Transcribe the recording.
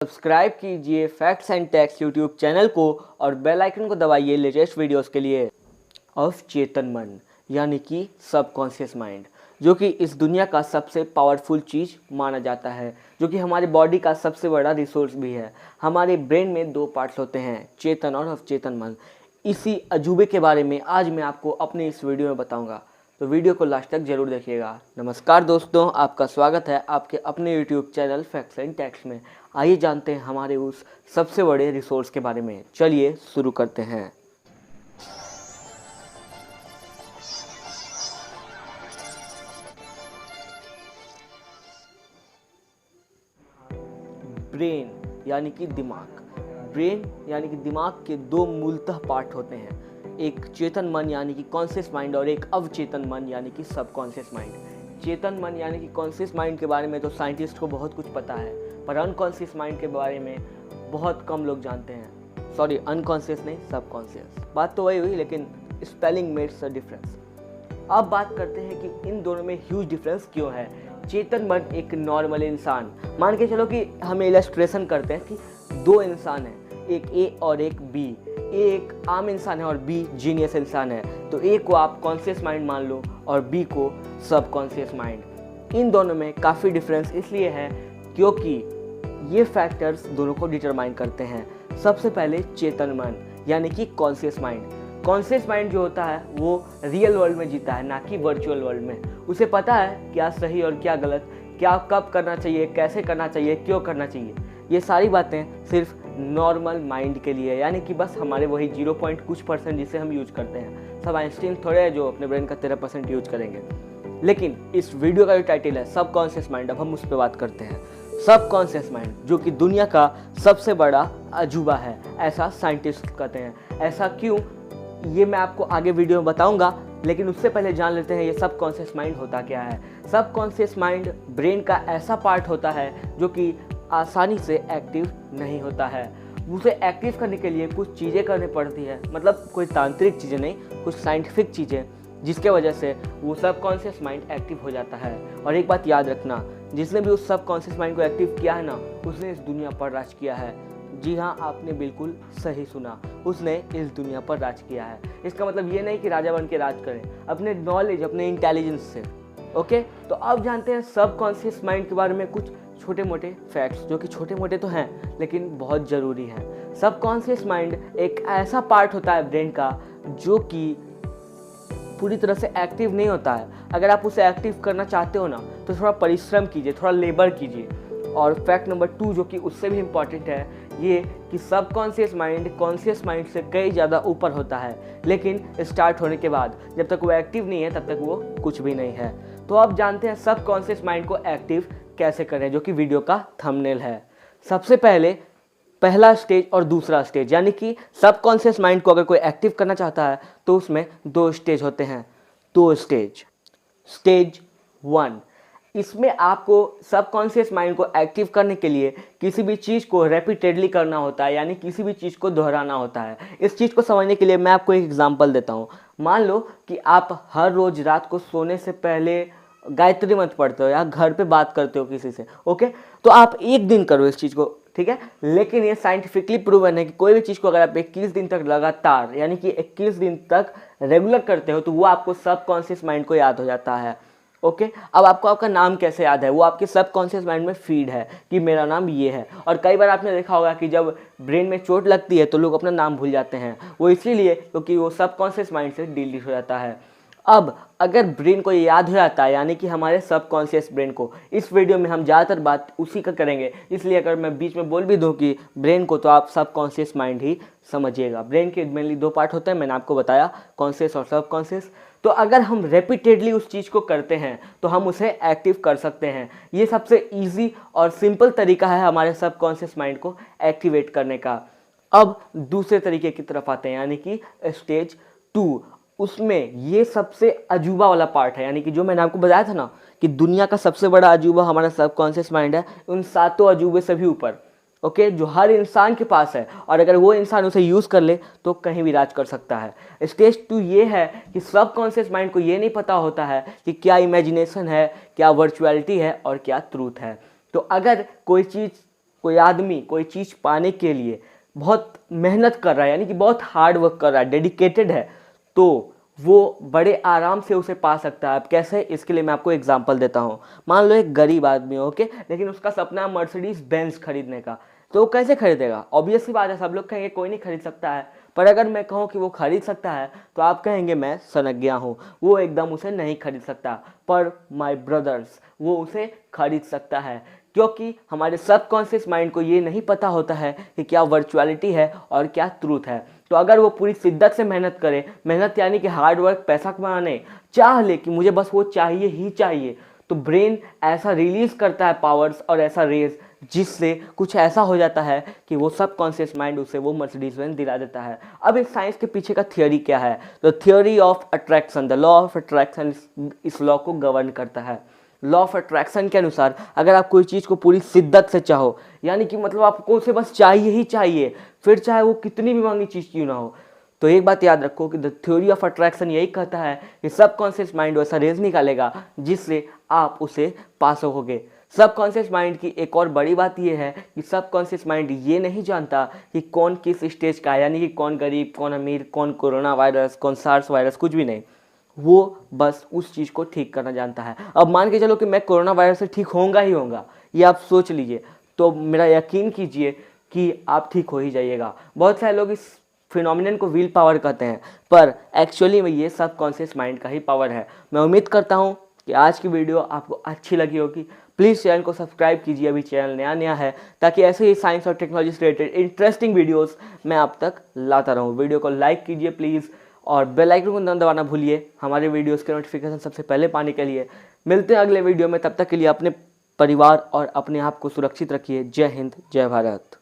Subscribe कीजिए facts and tax YouTube channel को और बेल आइकन को दबाइए लेटेस्ट वीडियोस के लिए। अवचेतन मन यानी कि सबकॉन्शियस माइंड, जो कि इस दुनिया का सबसे पावरफुल चीज़ माना जाता है, जो कि हमारी बॉडी का सबसे बड़ा रिसोर्स भी है। हमारे ब्रेन में दो पार्ट्स होते हैं, चेतन और अवचेतन मन। इसी अजूबे के बारे में आज मैं आपको अपने इस वीडियो में बताऊंगा, तो वीडियो को लास्ट तक जरूर देखिएगा। नमस्कार दोस्तों, आपका स्वागत है आपके अपने YouTube channel facts and tax में। आइए जानते हैं हमारे उस सबसे बड़े रिसोर्स के बारे में। चलिए शुरू करते हैं। ब्रेन यानी कि दिमाग। ब्रेन यानी कि दिमाग के दो मूलतः पार्ट होते हैं, एक चेतन मन यानी कि कॉन्शियस माइंड और एक अवचेतन मन यानी कि सबकॉन्शियस माइंड। चेतन मन यानी कि कॉन्शियस माइंड के बारे में तो साइंटिस्ट को बहुत कुछ पता है, पर अनकॉन्शियस माइंड के बारे में बहुत कम लोग जानते हैं। सॉरी, अनकॉन्शियस नहीं, सबकॉन्शियस। बात तो वही हुई, लेकिन स्पेलिंग मेक्स अ डिफरेंस। अब बात करते हैं कि इन दोनों में ह्यूज डिफरेंस क्यों है। चेतन मन एक नॉर्मल इंसान, मान के चलो कि हम इलस्ट्रेशन करते हैं कि दो इंसान हैं, एक ए और एक बी। ए एक आम इंसान है और बी जीनियस इंसान है, तो ए को आप कॉन्शियस माइंड मान लो और बी को सबकॉन्शियस माइंड। इन दोनों में काफ़ी डिफरेंस इसलिए है क्योंकि ये फैक्टर्स दोनों को डिटरमाइन करते हैं। सबसे पहले चेतन मन यानी कि कॉन्शियस माइंड। कॉन्शियस माइंड जो होता है वो रियल वर्ल्ड में जीता है, ना कि वर्चुअल वर्ल्ड में। उसे पता है क्या सही और क्या गलत, क्या कब करना चाहिए, कैसे करना चाहिए, क्यों करना चाहिए। ये सारी बातें सिर्फ नॉर्मल माइंड के लिए, यानी कि बस हमारे वही 0 पॉइंट कुछ % जिसे हम यूज करते हैं। सब आइंस्टीन थोड़े है जो अपने ब्रेन का 13% यूज करेंगे। लेकिन इस वीडियो का जो टाइटल है सबकॉन्शियस माइंड, अब हम उस पर बात करते हैं। सबकॉन्शियस माइंड जो कि दुनिया का सबसे बड़ा अजूबा है, ऐसा साइंटिस्ट कहते हैं। ऐसा क्यों, ये मैं आपको आगे वीडियो में बताऊंगा, लेकिन उससे पहले जान लेते हैं ये सबकॉन्शियस माइंड होता क्या है। सबकॉन्शियस माइंड ब्रेन का ऐसा पार्ट होता है जो कि आसानी से एक्टिव नहीं होता है। उसे एक्टिव करने के लिए कुछ चीज़ें करनी पड़ती है, मतलब कोई तांत्रिक चीज़ें नहीं, कुछ साइंटिफिक चीज़ें, जिसके वजह से वो सबकॉन्शियस माइंड एक्टिव हो जाता है। और एक बात याद रखना, जिसने भी उस सबकॉन्शियस माइंड को एक्टिव किया है ना, उसने इस दुनिया पर राज किया है। जी हाँ, आपने बिल्कुल सही सुना, उसने इस दुनिया पर राज किया है। इसका मतलब ये नहीं कि राजा बन के राज करें, अपने नॉलेज, अपने इंटेलिजेंस से। ओके, तो अब जानते हैं सबकॉन्शियस माइंड के बारे में कुछ छोटे मोटे फैक्ट्स, जो कि छोटे मोटे तो हैं लेकिन बहुत ज़रूरी हैं। सबकॉन्शियस माइंड एक ऐसा पार्ट होता है ब्रेन का जो कि पूरी तरह से एक्टिव नहीं होता है। अगर आप उसे एक्टिव करना चाहते हो ना, तो थोड़ा परिश्रम कीजिए, थोड़ा लेबर कीजिए। और फैक्ट नंबर 2 जो कि उससे भी इम्पॉर्टेंट है, ये कि सबकॉन्शियस माइंड कॉन्शियस माइंड से कई ज़्यादा ऊपर होता है, लेकिन स्टार्ट होने के बाद जब तक वो एक्टिव नहीं है तब तक वो कुछ भी नहीं है। तो अब जानते हैं सबकॉन्शियस माइंड को एक्टिव कैसे करें, जो कि वीडियो का थंबनेल है। सबसे पहले पहला स्टेज और दूसरा स्टेज, यानी कि सबकॉन्शियस माइंड को अगर कोई एक्टिव करना चाहता है तो उसमें 2 स्टेज होते हैं। 2 स्टेज। स्टेज 1, इसमें आपको सबकॉन्शियस माइंड को एक्टिव करने के लिए किसी भी चीज़ को रेपिटेडली करना होता है, यानी किसी भी चीज़ को दोहराना होता है। इस चीज़ को समझने के लिए मैं आपको एक एग्जांपल देता हूँ। मान लो कि आप हर रोज़ रात को सोने से पहले गायत्री मंत्र पढ़ते हो या घर पे बात करते हो किसी से। ओके, तो आप एक दिन करो इस चीज़ को, ठीक है। लेकिन ये साइंटिफिकली प्रूवन है कि कोई भी चीज़ को अगर आप 21 दिन तक लगातार, यानी कि 21 दिन तक रेगुलर करते हो, तो वो आपको सबकॉन्शियस माइंड को याद हो जाता है। ओके, अब आपको आपका नाम कैसे याद है, वो आपके सबकॉन्शियस माइंड में फीड है कि मेरा नाम ये है। और कई बार आपने देखा होगा कि जब ब्रेन में चोट लगती है तो लोग अपना नाम भूल जाते हैं, वो इसीलिए क्योंकि वो सबकॉन्शियस माइंड से डिलीट हो जाता है। अब अगर ब्रेन को याद हो जाता है, यानी कि हमारे सबकॉन्शियस ब्रेन को, इस वीडियो में हम ज़्यादातर बात उसी का करेंगे, इसलिए अगर मैं बीच में बोल भी दूं कि ब्रेन को, तो आप सबकॉन्शियस माइंड ही समझिएगा। ब्रेन के मेनली 2 पार्ट होते हैं, मैंने आपको बताया, कॉन्शियस और सबकॉन्शियस। तो अगर हम रेपिटेडली उस चीज़ को करते हैं तो हम उसे एक्टिव कर सकते हैं। ये सबसे ईजी और सिंपल तरीका है हमारे सबकॉन्शियस माइंड को एक्टिवेट करने का। अब दूसरे तरीके की तरफ आते हैं, यानी कि स्टेज 2। उसमें ये सबसे अजूबा वाला पार्ट है, यानी कि जो मैंने आपको बताया था ना कि दुनिया का सबसे बड़ा अजूबा हमारा सबकॉन्शियस माइंड है, उन 7 अजूबे से भी ऊपर। ओके, जो हर इंसान के पास है, और अगर वो इंसान उसे यूज़ कर ले तो कहीं भी राज कर सकता है। स्टेज 2 ये है कि सबकॉन्शियस माइंड को ये नहीं पता होता है कि क्या इमेजिनेशन है, क्या वर्चुअलिटी है और क्या ट्रूथ है। तो अगर कोई चीज़ कोई आदमी कोई चीज़ पाने के लिए बहुत मेहनत कर रहा है, यानी कि बहुत हार्ड वर्क कर रहा है, डेडिकेटेड है, तो वो बड़े आराम से उसे पा सकता है। अब कैसे, इसके लिए मैं आपको एग्जांपल देता हूँ। मान लो एक गरीब आदमी है, ओके, लेकिन उसका सपना है मर्सिडीज बेंज खरीदने का, तो वो कैसे खरीदेगा? ऑब्वियस सी बात है, सब लोग कहेंगे कोई नहीं खरीद सकता है। पर अगर मैं कहूँ कि वो खरीद सकता है तो आप कहेंगे मैं सनज्ञा हूँ, वो एकदम उसे नहीं खरीद सकता। पर माय ब्रदर्स, वो उसे खरीद सकता है, क्योंकि हमारे सबकॉन्शियस माइंड को ये नहीं पता होता है कि क्या वर्चुअलिटी है और क्या ट्रूथ है। तो अगर वो पूरी शिद्दत से मेहनत करे, मेहनत यानी कि हार्ड वर्क, पैसा कमाने चाह ले कि मुझे बस वो चाहिए ही चाहिए, तो ब्रेन ऐसा रिलीज करता है पावर्स और ऐसा रेज, जिससे कुछ ऐसा हो जाता है कि वो सबकॉन्शियस माइंड उसे वो मर्सिडीज बेंज दिला देता है। अब इस साइंस के पीछे का थियोरी क्या है? तो theory of attraction, the law of attraction इस लॉ को गवर्न करता है। लॉ ऑफ अट्रैक्शन के अनुसार अगर आप कोई चीज़ को पूरी शिद्दत से चाहो, यानी कि मतलब आपको उसे बस चाहिए ही चाहिए, फिर चाहे वो कितनी भी महंगी चीज़ क्यों ना हो, तो एक बात याद रखो कि द थ्योरी ऑफ अट्रैक्शन यही कहता है कि सबकॉन्शियस माइंड वैसा रेज निकालेगा जिससे आप उसे पा सकोगे। सबकॉन्शियस माइंड की एक और बड़ी बात यह है कि सबकॉन्शियस माइंड ये नहीं जानता कि कौन किस स्टेज का है, यानी कि कौन गरीब, कौन अमीर, कौन कोरोना वायरस, कौन सार्स वायरस, कुछ भी नहीं। वो बस उस चीज़ को ठीक करना जानता है। अब मान के चलो कि मैं कोरोना वायरस से ठीक होऊंगा ही होऊंगा, ये आप सोच लीजिए, तो मेरा यकीन कीजिए कि आप ठीक हो ही जाइएगा। बहुत सारे लोग इस फिनोमिनन को विल पावर कहते हैं, पर एक्चुअली में ये सबकॉन्शियस माइंड का ही पावर है। मैं उम्मीद करता हूँ कि आज की वीडियो आपको अच्छी लगी होगी। प्लीज़ चैनल को सब्सक्राइब कीजिए, अभी चैनल नया नया है, ताकि ऐसे ही साइंस और टेक्नोलॉजी से रिलेटेड इंटरेस्टिंग वीडियोस मैं आप तक लाता रहूँ। वीडियो को लाइक कीजिए प्लीज़, और बेल आइकन को दबाना भूलिए हमारे वीडियोस के नोटिफिकेशन सबसे पहले पाने के लिए। मिलते हैं अगले वीडियो में, तब तक के लिए अपने परिवार और अपने आप को सुरक्षित रखिए। जय हिंद, जय भारत।